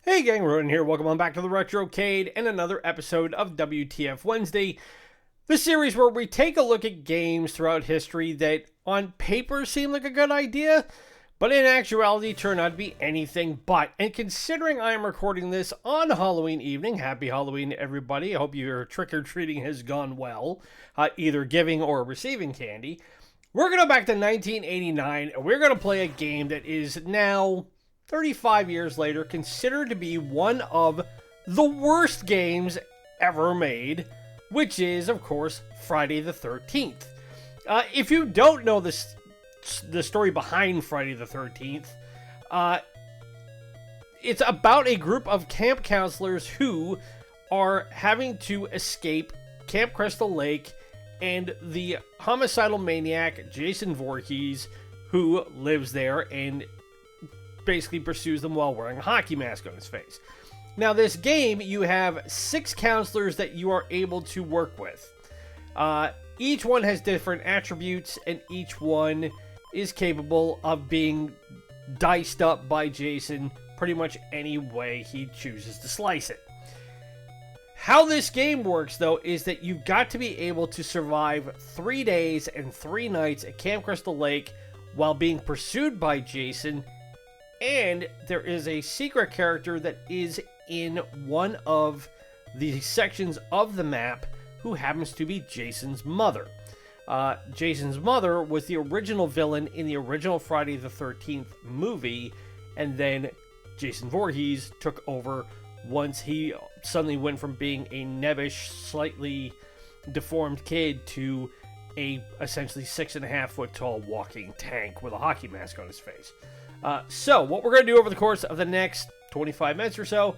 Hey gang, Roden here. Welcome on back to the Retrocade and another episode of WTF Wednesday, the series where we take a look at games throughout history that on paper seem like a good idea, but in actuality turn out to be anything but. And considering I am recording this on Halloween evening, happy Halloween everybody. I hope your trick-or-treating has gone well, either giving or receiving candy. We're going to go back to 1989 and we're going to play a game that is now 35 years later, considered to be one of the worst games ever made, which is, of course, Friday the 13th. If you don't know the story behind Friday the 13th, it's about a group of camp counselors who are having to escape Camp Crystal Lake and the homicidal maniac Jason Voorhies, who lives there and basically pursues them while wearing a hockey mask on his face. Now, this game, you have 6 counselors that you are able to work with. Each one has different attributes, and each one is capable of being diced up by Jason pretty much any way he chooses to slice it. How this game works, though, is that you've got to be able to survive 3 days and 3 nights at Camp Crystal Lake while being pursued by Jason. And there is a secret character that is in one of the sections of the map who happens to be Jason's mother. Jason's mother was the original villain in the original Friday the 13th movie, and then Jason Voorhees took over once he suddenly went from being a nebbish, slightly deformed kid to a essentially 6.5 foot tall walking tank with a hockey mask on his face. So, what we're going to do over the course of the next 25 minutes or so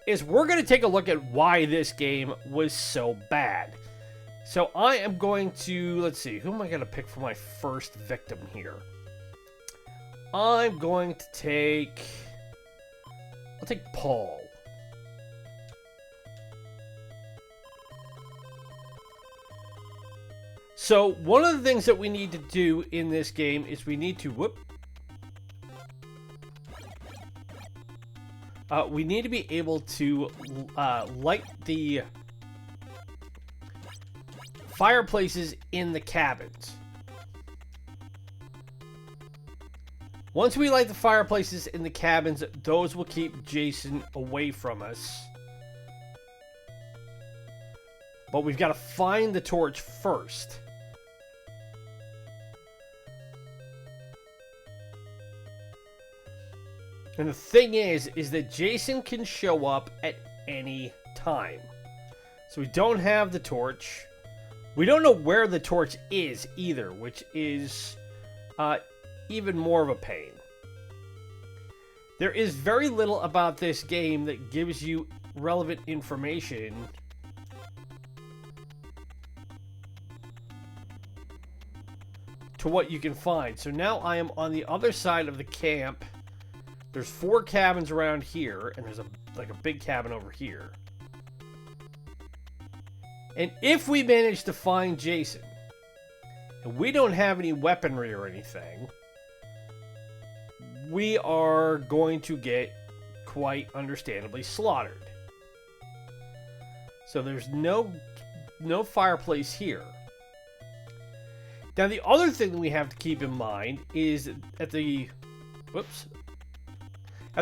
is we're going to take a look at why this game was so bad. So, I am going to, let's see, who am I going to pick for my first victim here? I'm going to I'll take Paul. So, one of the things that we need to do in this game is we need to, we need to be able to light the fireplaces in the cabins. Once we light the fireplaces in the cabins, those will keep Jason away from us. But we've got to find the torch first. And the thing is that Jason can show up at any time. So we don't have the torch. We don't know where the torch is either, which is even more of a pain. There is very little about this game that gives you relevant information to what you can find. So now I am on the other side of the camp. There's 4 cabins around here, and there's a big cabin over here. And if we manage to find Jason, and we don't have any weaponry or anything, we are going to get quite understandably slaughtered. So there's no fireplace here. Now the other thing that we have to keep in mind is at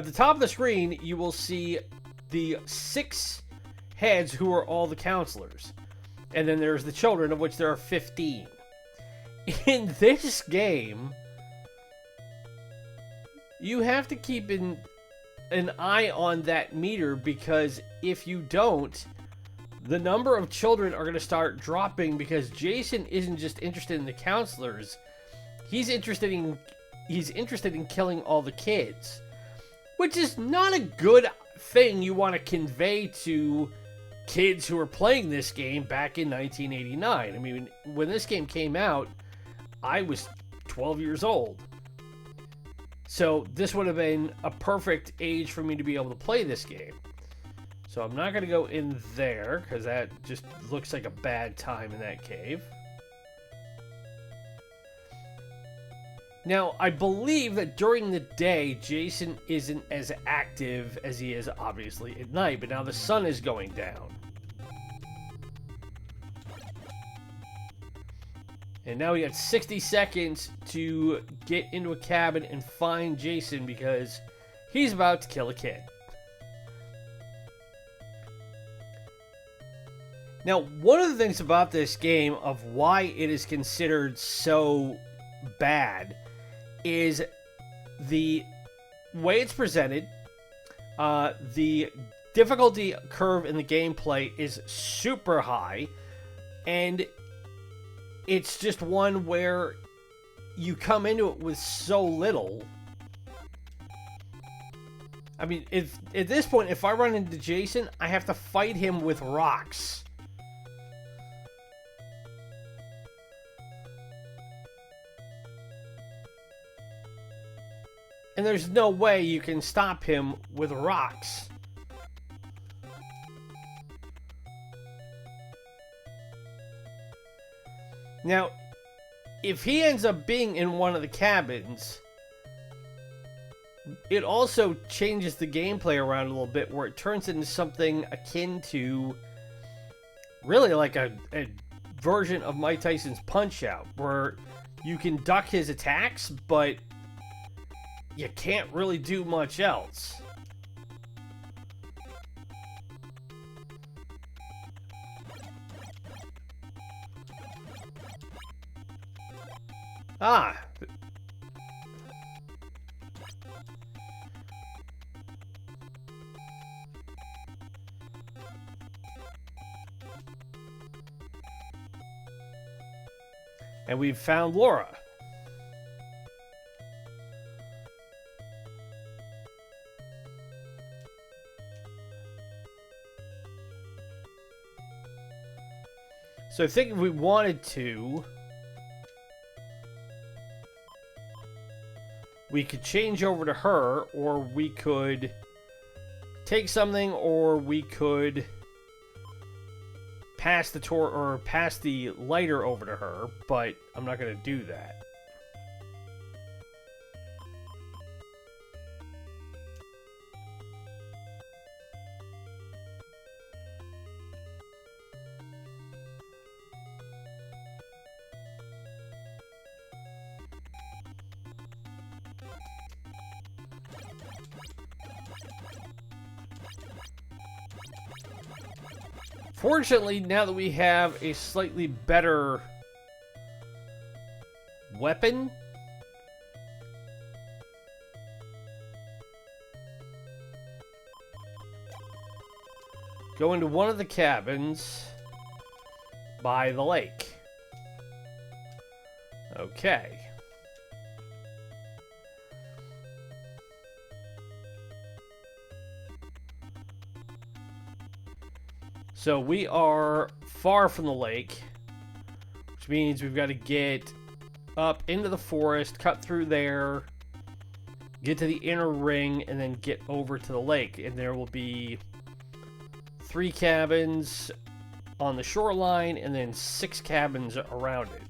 the top of the screen, you will see the 6 heads who are all the counselors. And then there's the children, of which there are 15. In this game, you have to keep an eye on that meter, because if you don't, the number of children are going to start dropping, because Jason isn't just interested in the counselors. He's interested in killing all the kids. Which is not a good thing you want to convey to kids who are playing this game back in 1989. I mean, when this game came out, I was 12 years old. So this would have been a perfect age for me to be able to play this game. So I'm not going to go in there, because that just looks like a bad time in that cave. Now, I believe that during the day, Jason isn't as active as he is, obviously, at night, but now the sun is going down. And now we got 60 seconds to get into a cabin and find Jason because he's about to kill a kid. Now, one of the things about this game of why it is considered so bad is the way it's presented. The difficulty curve in the gameplay is super high, and it's just one where you come into it with so little. I mean, if at this point, if I run into Jason, I have to fight him with rocks. And there's no way you can stop him with rocks. Now, if he ends up being in one of the cabins, it also changes the gameplay around a little bit, where it turns into something akin to really like a version of Mike Tyson's Punch-Out, where you can duck his attacks, but you can't really do much else. Ah. And we've found Laura. So I think if we wanted to, we could change over to her, or we could take something, or we could pass the lighter over to her, but I'm not going to do that. Fortunately, now that we have a slightly better weapon, go into one of the cabins by the lake. Okay. So we are far from the lake, which means we've got to get up into the forest, cut through there, get to the inner ring, and then get over to the lake. And there will be 3 cabins on the shoreline and then 6 cabins around it.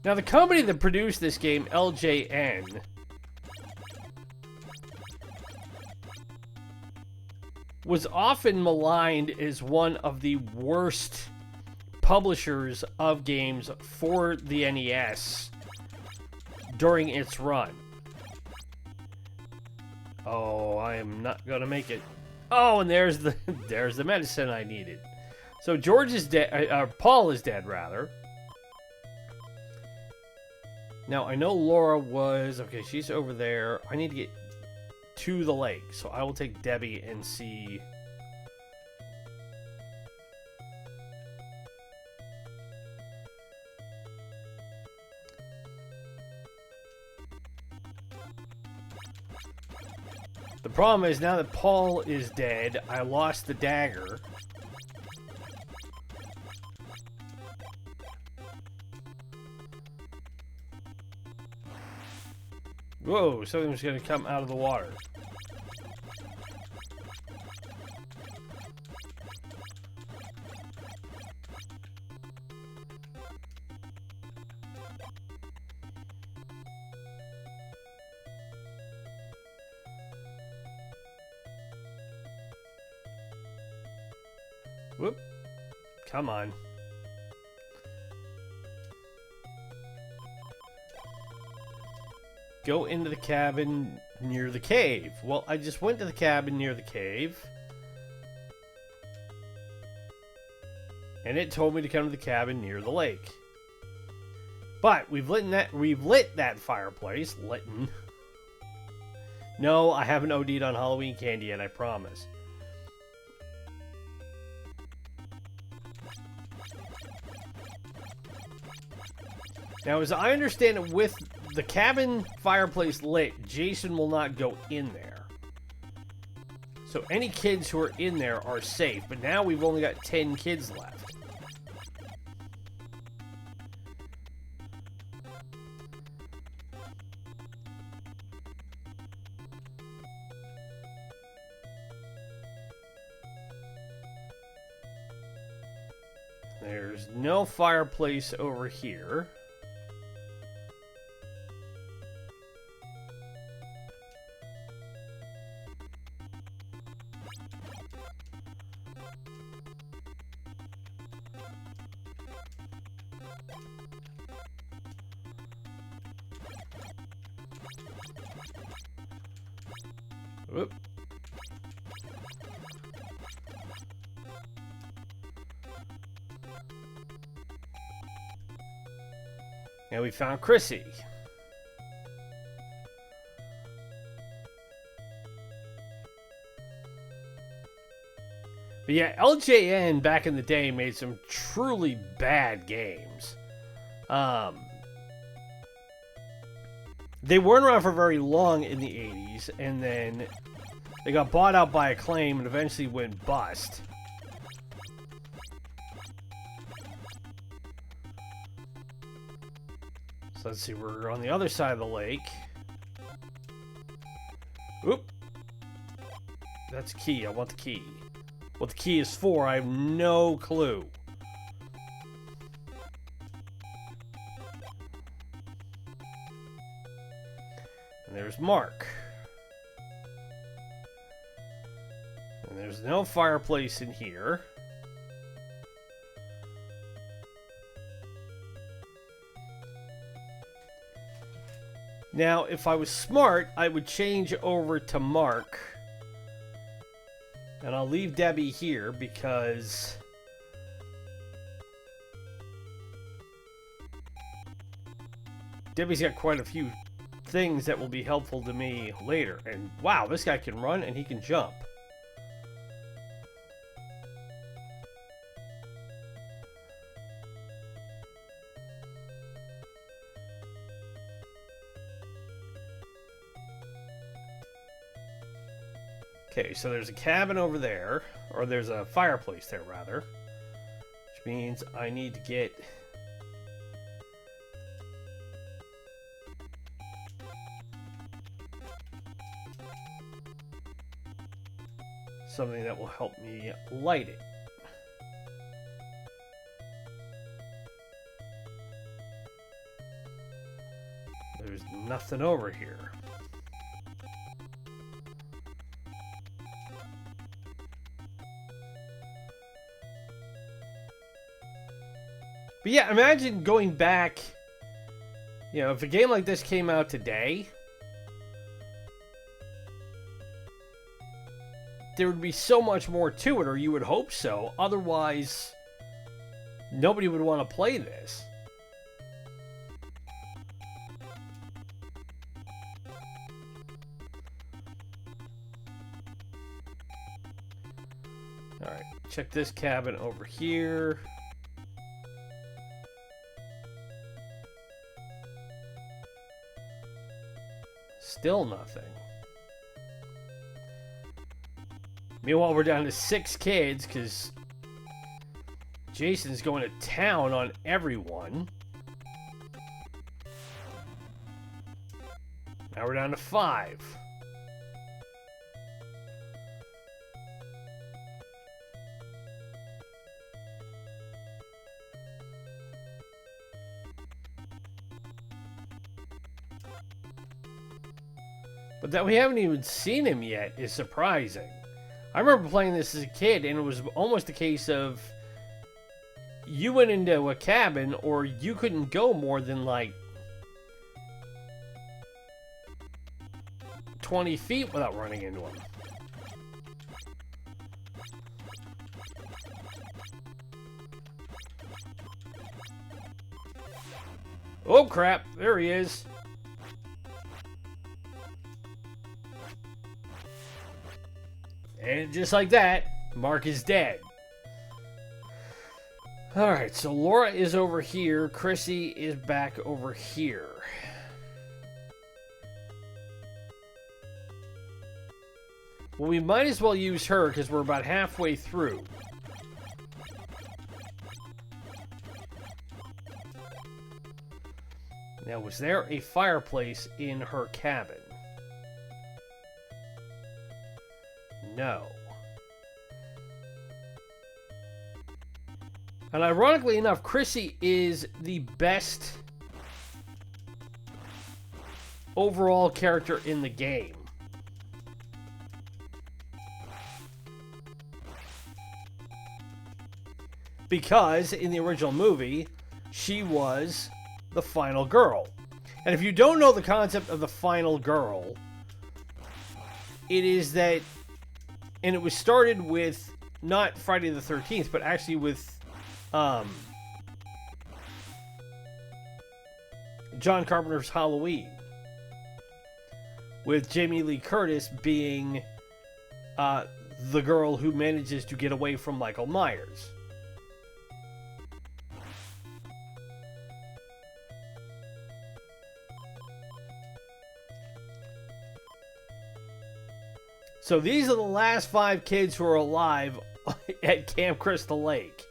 Now, the company that produced this game, LJN, was often maligned as one of the worst publishers of games for the NES during its run. Oh, I am not gonna make it. Oh, and there's the medicine I needed. So George is dead. Paul is dead, rather. Now, I know Laura was... Okay, she's over there. I need to get to the lake, so I will take Debbie and see... The problem is, now that Paul is dead, I lost the dagger. Whoa, something's gonna come out of the water. Whoop. Come on. Go into the cabin near the cave. Well, I just went to the cabin near the cave. And it told me to come to the cabin near the lake. But we've lit that fireplace. Litten. No, I haven't OD'd on Halloween candy yet, I promise. Now, as I understand it, with the cabin fireplace lit, Jason will not go in there. So any kids who are in there are safe, but now we've only got 10 kids left. There's no fireplace over here. Whoop. And we found Chrissy. But yeah, LJN back in the day made some truly bad games. They weren't around for very long in the 80s, and then they got bought out by Acclaim and eventually went bust. So let's see, we're on the other side of the lake. Oop. That's key, I want the key. What the key is for, I have no clue. And there's Mark. And there's no fireplace in here. Now, if I was smart, I would change over to Mark. And I'll leave Debbie here because Debbie's got quite a few things that will be helpful to me later. And wow, this guy can run and he can jump. Okay, so there's a cabin over there, or there's a fireplace there, rather, which means I need to get something that will help me light it. There's nothing over here. But yeah, imagine going back, you know, if a game like this came out today, there would be so much more to it, or you would hope so. Otherwise, nobody would want to play this. Alright, check this cabin over here. Still nothing. Meanwhile, we're down to 6 kids because Jason's going to town on everyone. Now Now we're down to 5. But that we haven't even seen him yet is surprising. I remember playing this as a kid, and it was almost a case of you went into a cabin, or you couldn't go more than like 20 feet without running into him. Oh crap, there he is. And just like that, Mark is dead. Alright, so Laura is over here. Chrissy is back over here. Well, we might as well use her because we're about halfway through. Now, was there a fireplace in her cabin? No. And ironically enough, Chrissy is the best overall character in the game. Because in the original movie, she was the final girl. And if you don't know the concept of the final girl, it is that, and it was started with not Friday the 13th, but actually with John Carpenter's Halloween, with Jamie Lee Curtis being the girl who manages to get away from Michael Myers. So these are the last 5 kids who are alive at Camp Crystal Lake.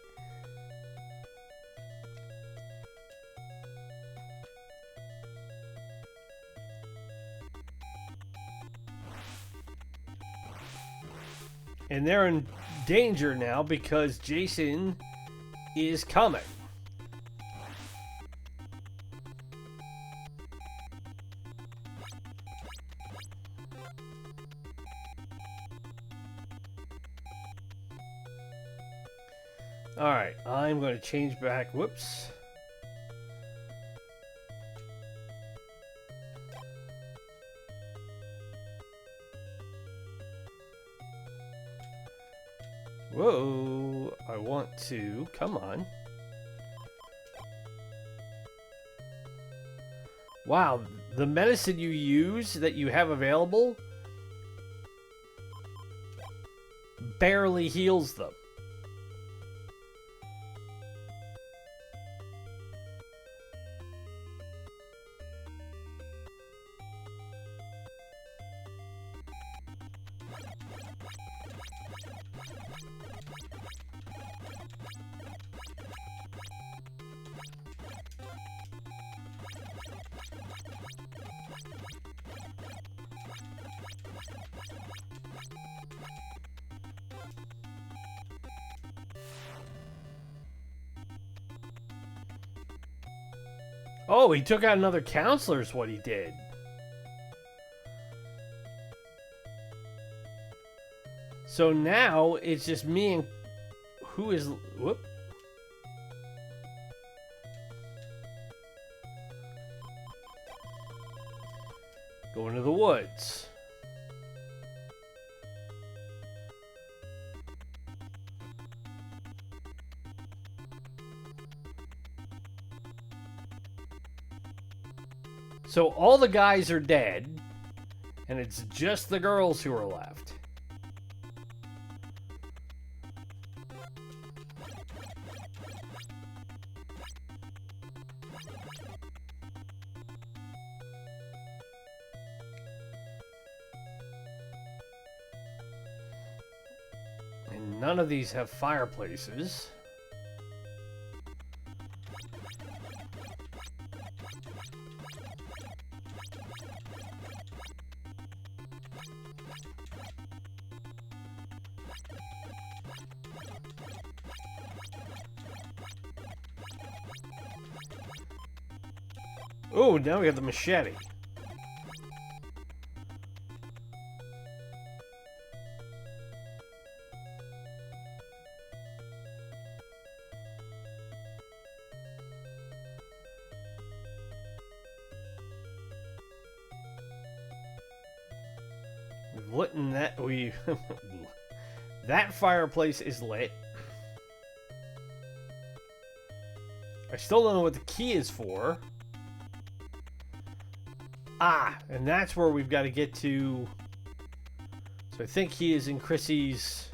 And they're in danger now because Jason is coming. Alright, I'm going to change back. Whoops. Whoa, I want to, come on. Wow, the medicine you use that you have available barely heals them. Oh, he took out another counselor is what he did. So now it's just me and who is... Whoop. Going to the woods. So all the guys are dead, and it's just the girls who are left. And none of these have fireplaces. Oh, now we have the machete. We've lit in that that fireplace is lit. I still don't know what the key is for. Ah, and that's where we've got to get to. So I think he is in Chrissy's.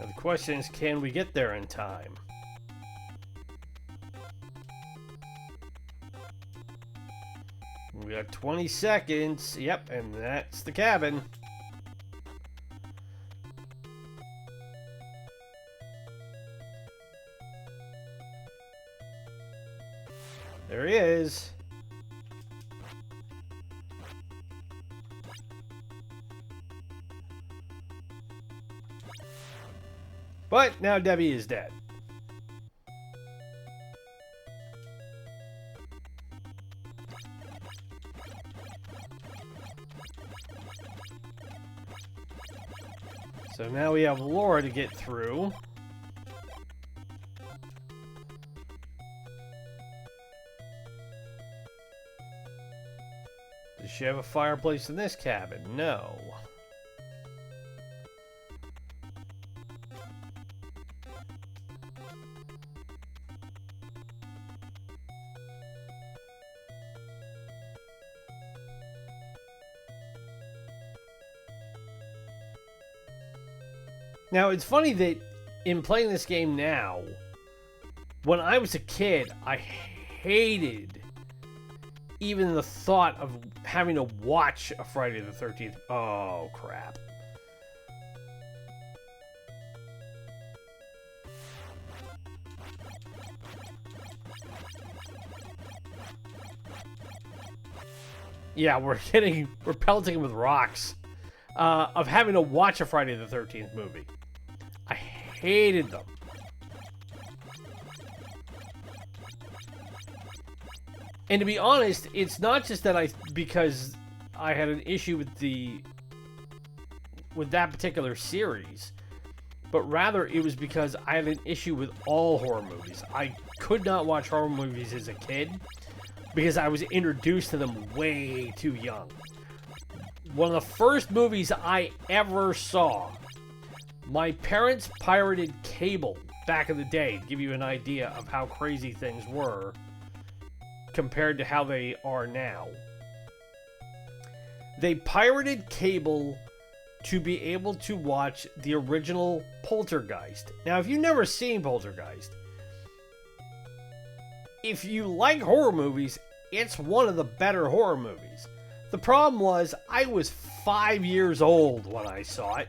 Now the question is, can we get there in time? We got 20 seconds. Yep, and that's the cabin. There he is. But now Debbie is dead. So now we have Laura to get through. Does she have a fireplace in this cabin? No. Now, it's funny that in playing this game now, when I was a kid, I hated even the thought of having to watch a Friday the 13th. Oh, crap. Yeah, we're pelting him with rocks. Of having to watch a Friday the 13th movie. I hated them. And to be honest, it's not just that because I had an issue with that particular series, but rather it was because I had an issue with all horror movies. I could not watch horror movies as a kid because I was introduced to them way too young. One of the first movies I ever saw, my parents pirated cable back in the day, to give you an idea of how crazy things were compared to how they are now. They pirated cable to be able to watch the original Poltergeist. Now, if you've never seen Poltergeist, if you like horror movies, it's one of the better horror movies. The problem was, I was 5 years old when I saw it.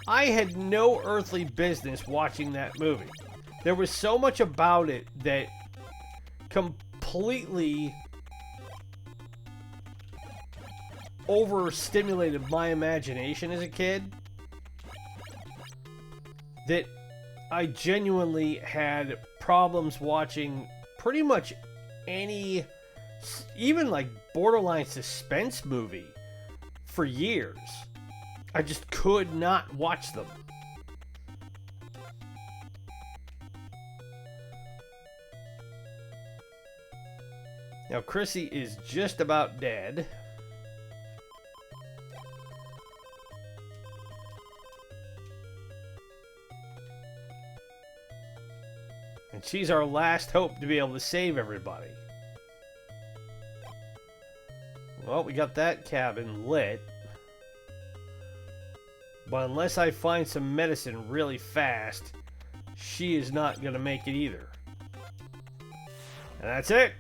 I had no earthly business watching that movie. There was so much about it that completely overstimulated my imagination as a kid that I genuinely had problems watching pretty much any, even like borderline suspense movie for years. I just could not watch them. Now Chrissy is just about dead. And she's our last hope to be able to save everybody. Well, we got that cabin lit. But unless I find some medicine really fast, she is not going to make it either. And that's it.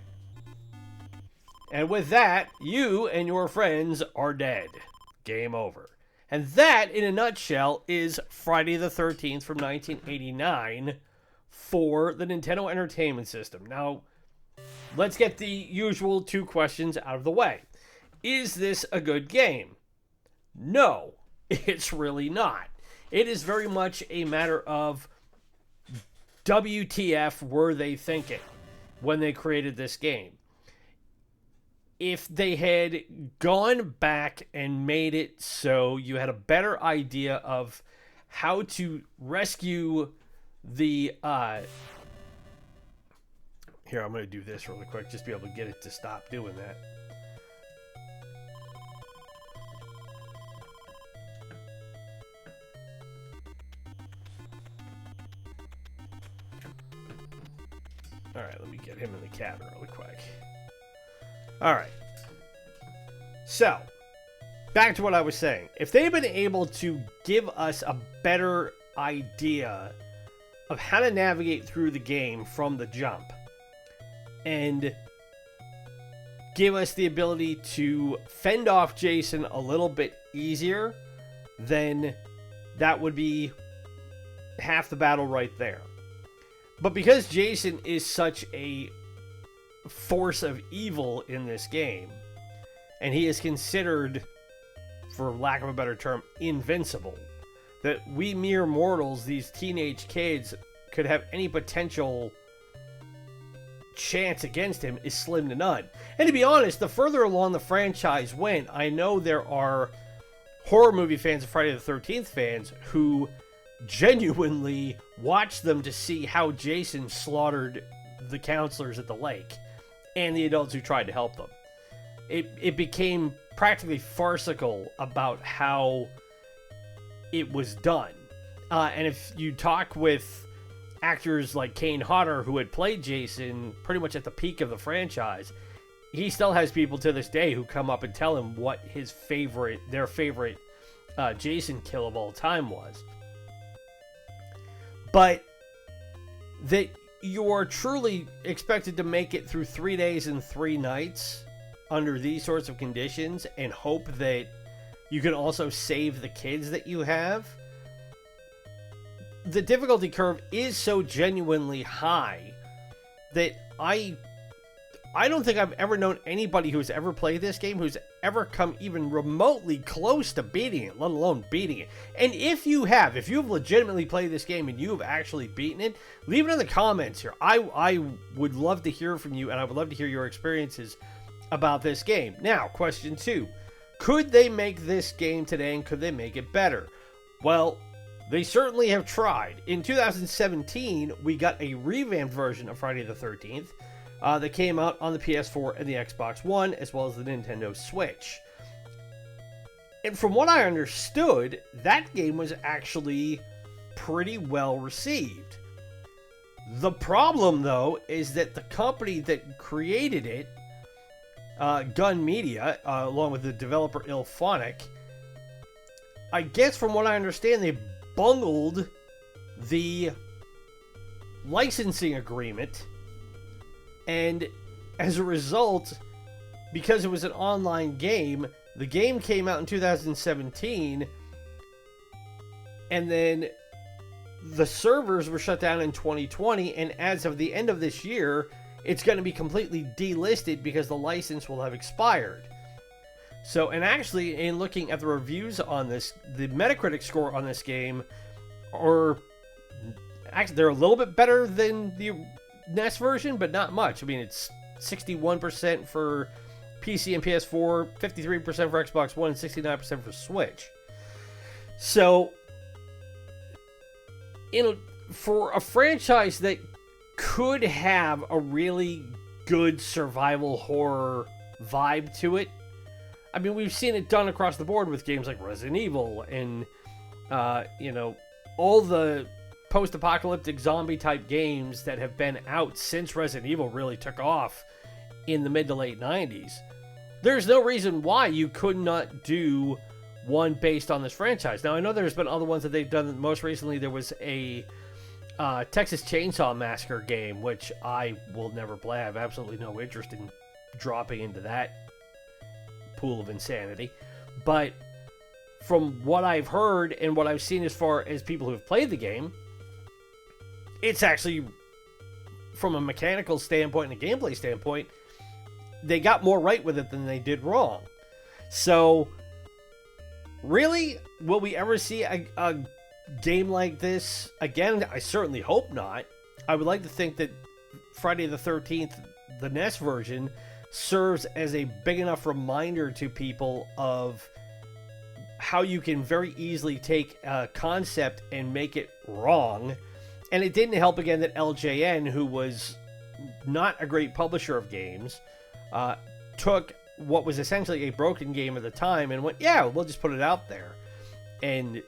And with that, you and your friends are dead. Game over. And that, in a nutshell, is Friday the 13th from 1989 for the Nintendo Entertainment System. Now, let's get the usual two questions out of the way. Is this a good game? No, it's really not. It is very much a matter of WTF were they thinking when they created this game. If they had gone back and made it so you had a better idea of how to rescue the... Here, I'm going to do this really quick, just be able to get it to stop doing that. Alright, let me get him in the cabin really quick. Alright. So, back to what I was saying. If they'd been able to give us a better idea of how to navigate through the game from the jump, and give us the ability to fend off Jason a little bit easier, then that would be half the battle right there. But because Jason is such a force of evil in this game, and he is considered, for lack of a better term, invincible, that we mere mortals, these teenage kids, could have any potential chance against him is slim to none. And to be honest, the further along the franchise went, I know there are horror movie fans and Friday the 13th fans who genuinely watched them to see how Jason slaughtered the counselors at the lake and the adults who tried to help them. It became practically farcical about how it was done. And if you talk with actors like Kane Hodder, who had played Jason pretty much at the peak of the franchise, he still has people to this day who come up and tell him what their favorite Jason kill of all time was. But that you are truly expected to make it through 3 days and 3 nights under these sorts of conditions and hope that you can also save the kids that you have. The difficulty curve is so genuinely high that I don't think I've ever known anybody who's ever played this game who's ever come even remotely close to beating it, let alone beating it. And if you've legitimately played this game and you've actually beaten it, leave it in the comments here. I would love to hear from you, and I would love to hear your experiences about this game. Now, question 2. Could they make this game today, and could they make it better? Well, they certainly have tried. In 2017, we got a revamped version of Friday the 13th that came out on the PS4 and the Xbox One, as well as the Nintendo Switch. And from what I understood, that game was actually pretty well received. The problem, though, is that the company that created it, Gun Media, along with the developer Ilphonic, I guess from what I understand, they bungled the licensing agreement, and as a result, because it was an online game, the game came out in 2017, and then the servers were shut down in 2020, and as of the end of this year, it's going to be completely delisted because the license will have expired. So, and actually, in looking at the reviews on this, the Metacritic score on this game are actually, they're a little bit better than the NES version, but not much. I mean, it's 61% for PC and PS4, 53% for Xbox One, and 69% for Switch. So, for a franchise that could have a really good survival horror vibe to it, I mean, we've seen it done across the board with games like Resident Evil and, all the post-apocalyptic zombie-type games that have been out since Resident Evil really took off in the mid to late 90s. There's no reason why you could not do one based on this franchise. Now, I know there's been other ones that they've done. Most recently, there was a Texas Chainsaw Massacre game, which I will never play. I have absolutely no interest in dropping into that pool of insanity. But from what I've heard and what I've seen as far as people who have played the game, it's actually, from a mechanical standpoint and a gameplay standpoint, they got more right with it than they did wrong. So, really, will we ever see a game like this again? I certainly hope not. I would like to think that Friday the 13th, the NES version, serves as a big enough reminder to people of how you can very easily take a concept and make it wrong. And it didn't help, again, that LJN, who was not a great publisher of games, took what was essentially a broken game at the time and went, yeah, we'll just put it out there and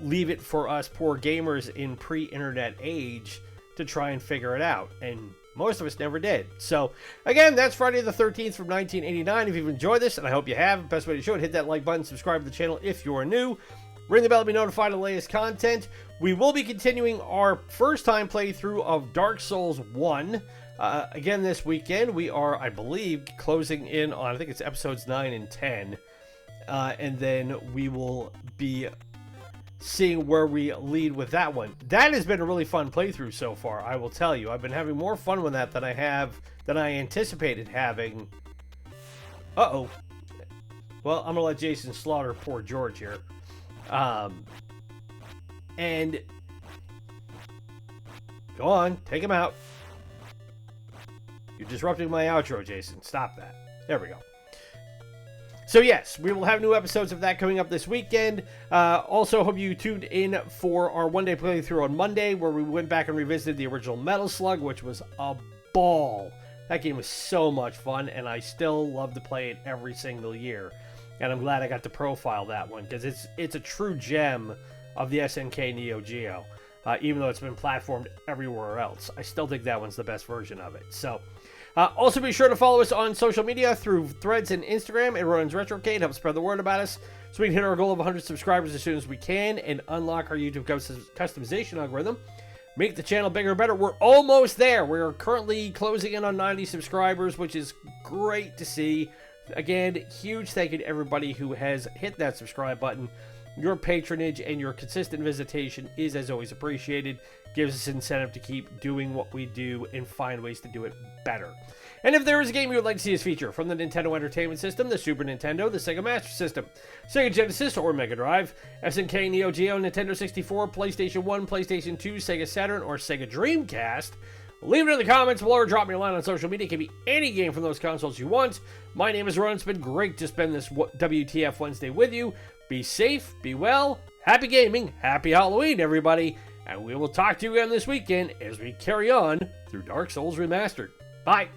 leave it for us poor gamers in pre-internet age to try and figure it out. And most of us never did. So, again, that's Friday the 13th from 1989. If you've enjoyed this, and I hope you have, the best way to show it, hit that like button, subscribe to the channel if you're new. Ring the bell to be notified of the latest content. We will be continuing our first-time playthrough of Dark Souls 1. Again, this weekend, we are, I believe, closing in on, I think it's episodes 9 and 10. And then we will be seeing where we lead with that one. That has been a really fun playthrough so far, I will tell you. I've been having more fun with that than I anticipated having. Uh-oh. Well, I'm going to let Jason slaughter poor George here. And go on, take him out. You're disrupting my outro, Jason. Stop that. There we go. So yes, we will have new episodes of that coming up this weekend. Also, hope you tuned in for our one-day playthrough on Monday, where we went back and revisited the original Metal Slug, which was a ball. That game was so much fun, and I still love to play it every single year. And I'm glad I got to profile that one, because it's a true gem of the SNK Neo-Geo. Even though it's been platformed everywhere else, I still think that one's the best version of it. So, also be sure to follow us on social media through Threads and Instagram. It runs Retrocade, help spread the word about us, so we can hit our goal of 100 subscribers as soon as we can and unlock our YouTube customization algorithm. Make the channel bigger and better. We're almost there. We're currently closing in on 90 subscribers, which is great to see. Again, huge thank you to everybody who has hit that subscribe button. Your patronage and your consistent visitation is, as always, appreciated. Gives us incentive to keep doing what we do and find ways to do it better. And if there is a game you would like to see us feature from the Nintendo Entertainment System, the Super Nintendo, the Sega Master System, Sega Genesis or Mega Drive, SNK, Neo-Geo, Nintendo 64, PlayStation 1, PlayStation 2, Sega Saturn, or Sega Dreamcast, leave it in the comments below or drop me a line on social media. It can be any game from those consoles you want. My name is Ron. It's been great to spend this WTF Wednesday with you. Be safe, be well, happy gaming, happy Halloween, everybody, and we will talk to you again this weekend as we carry on through Dark Souls Remastered. Bye.